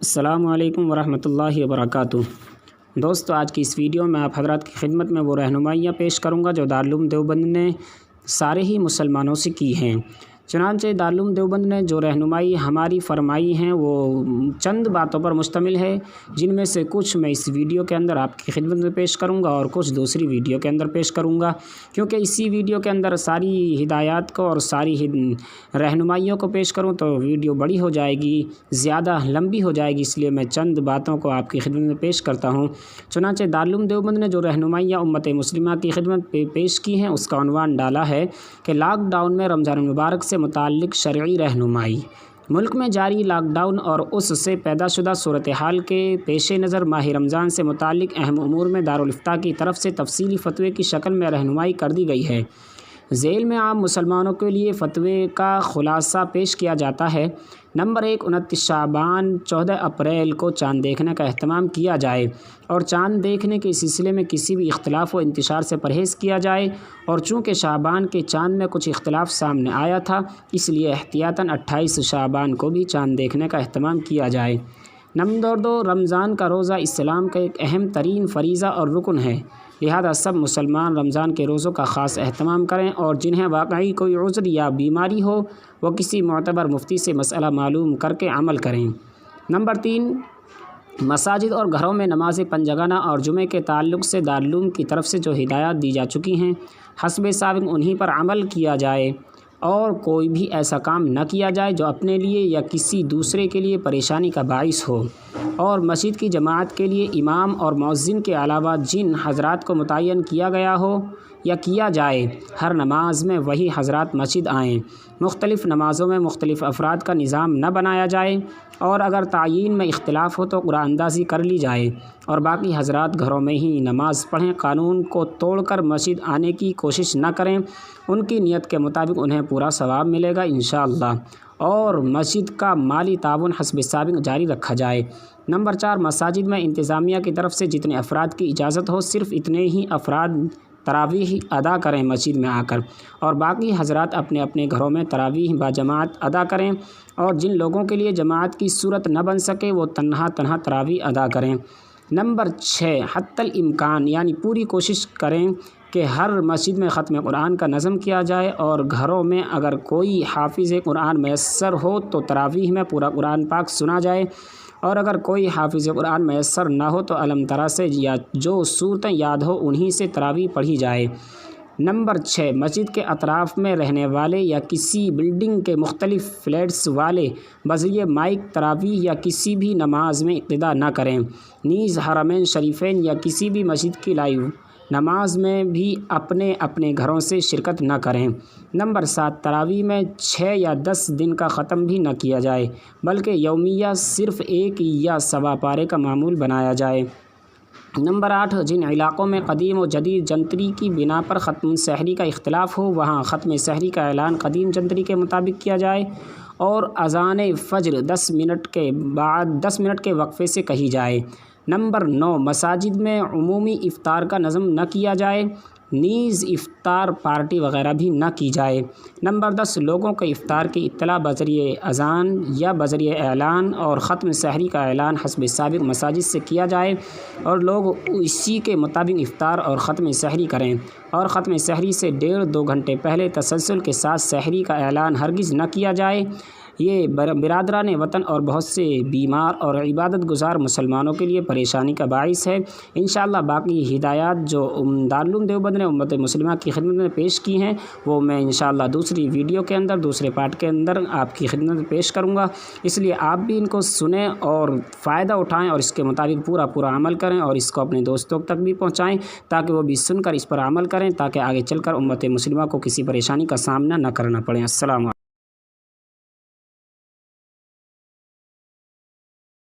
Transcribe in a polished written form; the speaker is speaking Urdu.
السلام علیکم ورحمۃ اللہ وبرکاتہ۔ دوستو، آج کی اس ویڈیو میں آپ حضرات کی خدمت میں وہ رہنمائیاں پیش کروں گا جو دارالعلوم دیوبند نے سارے ہی مسلمانوں سے کی ہیں۔ چنانچہ دارالعلوم دیوبند نے جو رہنمائی ہماری فرمائی ہیں وہ چند باتوں پر مشتمل ہے، جن میں سے کچھ میں اس ویڈیو کے اندر آپ کی خدمت میں پیش کروں گا اور کچھ دوسری ویڈیو کے اندر پیش کروں گا، کیونکہ اسی ویڈیو کے اندر ساری ہدایات کو اور ساری رہنمائیوں کو پیش کروں تو ویڈیو بڑی ہو جائے گی، زیادہ لمبی ہو جائے گی، اس لیے میں چند باتوں کو آپ کی خدمت میں پیش کرتا ہوں۔ چنانچہ دارالعلوم دیوبند نے جو رہنمائیاں امت مسلمہ کی خدمت پہ پیش کی ہیں اس کا عنوان ڈالا ہے کہ لاک ڈاؤن میں رمضان المبارک سے متعلق شرعی رہنمائی۔ ملک میں جاری لاک ڈاؤن اور اس سے پیدا شدہ صورتحال کے پیش نظر ماہ رمضان سے متعلق اہم امور میں دارالافتاء کی طرف سے تفصیلی فتوے کی شکل میں رہنمائی کر دی گئی ہے۔ ذیل میں عام مسلمانوں کے لیے فتوے کا خلاصہ پیش کیا جاتا ہے۔ نمبر 1، 29 شعبان 14 اپریل کو چاند دیکھنے کا اہتمام کیا جائے اور چاند دیکھنے کے سلسلے میں کسی بھی اختلاف و انتشار سے پرہیز کیا جائے، اور چونکہ شعبان کے چاند میں کچھ اختلاف سامنے آیا تھا اس لیے احتیاطاً 28 شعبان کو بھی چاند دیکھنے کا اہتمام کیا جائے۔ نمبر 2، رمضان کا روزہ اسلام کا ایک اہم ترین فریضہ اور رکن ہے، لہذا سب مسلمان رمضان کے روزوں کا خاص اہتمام کریں، اور جنہیں واقعی کوئی عذر یا بیماری ہو وہ کسی معتبر مفتی سے مسئلہ معلوم کر کے عمل کریں۔ نمبر 3، مساجد اور گھروں میں نماز پنجگانہ اور جمعے کے تعلق سے دارالعلوم کی طرف سے جو ہدایات دی جا چکی ہیں حسب سابق انہی پر عمل کیا جائے، اور کوئی بھی ایسا کام نہ کیا جائے جو اپنے لیے یا کسی دوسرے کے لیے پریشانی کا باعث ہو، اور مسجد کی جماعت کے لیے امام اور مؤذن کے علاوہ جن حضرات کو متعین کیا گیا ہو یا کیا جائے ہر نماز میں وہی حضرات مسجد آئیں۔ مختلف نمازوں میں مختلف افراد کا نظام نہ بنایا جائے، اور اگر تعیین میں اختلاف ہو تو قرعہ اندازی کر لی جائے، اور باقی حضرات گھروں میں ہی نماز پڑھیں۔ قانون کو توڑ کر مسجد آنے کی کوشش نہ کریں، ان کی نیت کے مطابق انہیں پورا ثواب ملے گا انشاءاللہ، اور مسجد کا مالی تعاون حسب سابق جاری رکھا جائے۔ نمبر 4، مساجد میں انتظامیہ کی طرف سے جتنے افراد کی اجازت ہو صرف اتنے ہی افراد تراویح ادا کریں مسجد میں آ کر، اور باقی حضرات اپنے اپنے گھروں میں تراویح باجماعت ادا کریں، اور جن لوگوں کے لیے جماعت کی صورت نہ بن سکے وہ تنہا تراویح ادا کریں۔ نمبر 6، حتی الامکان یعنی پوری کوشش کریں کہ ہر مسجد میں ختم قرآن کا نظم کیا جائے، اور گھروں میں اگر کوئی حافظ قرآن میسر ہو تو تراویح میں پورا قرآن پاک سنا جائے، اور اگر کوئی حافظ قرآن میسر نہ ہو تو الم تری سے یا جو صورتیں یاد ہو انہی سے تراویح پڑھی جائے۔ نمبر 6، مسجد کے اطراف میں رہنے والے یا کسی بلڈنگ کے مختلف فلیٹس والے بذریعہ مائک تراویح یا کسی بھی نماز میں اقتداء نہ کریں، نیز حرمین شریفین یا کسی بھی مسجد کی لائیو نماز میں بھی اپنے اپنے گھروں سے شرکت نہ کریں۔ نمبر 7، تراویح میں 6 یا 10 دن کا ختم بھی نہ کیا جائے بلکہ یومیہ صرف 1 یا سوا پارے کا معمول بنایا جائے۔ نمبر 8، جن علاقوں میں قدیم و جدید جنتری کی بنا پر ختم سحری کا اختلاف ہو وہاں ختم سحری کا اعلان قدیم جنتری کے مطابق کیا جائے، اور اذان فجر 10 منٹ کے بعد 10 منٹ کے وقفے سے کہی جائے۔ نمبر 9، مساجد میں عمومی افطار کا نظم نہ کیا جائے، نیز افطار پارٹی وغیرہ بھی نہ کی جائے۔ نمبر 10، لوگوں کے افطار کی اطلاع بذریعہ اذان یا بذریعہ اعلان اور ختم سحری کا اعلان حسب سابق مساجد سے کیا جائے، اور لوگ اسی کے مطابق افطار اور ختم سحری کریں، اور ختم سحری سے 1.5-2 گھنٹے پہلے تسلسل کے ساتھ سحری کا اعلان ہرگز نہ کیا جائے۔ یہ برادران وطن اور بہت سے بیمار اور عبادت گزار مسلمانوں کے لیے پریشانی کا باعث ہے۔ انشاءاللہ باقی ہدایات جو دارالعلوم دیوبند نے امت مسلمہ کی خدمت میں پیش کی ہیں وہ میں انشاءاللہ دوسری ویڈیو کے اندر دوسرے پارٹ کے اندر آپ کی خدمت میں پیش کروں گا، اس لیے آپ بھی ان کو سنیں اور فائدہ اٹھائیں اور اس کے مطابق پورا عمل کریں، اور اس کو اپنے دوستوں تک بھی پہنچائیں تاکہ وہ بھی سن کر اس پر عمل کریں، تاکہ آگے چل کر امت مسلمہ کو کسی پریشانی کا سامنا نہ کرنا پڑے۔ السلام علیکم۔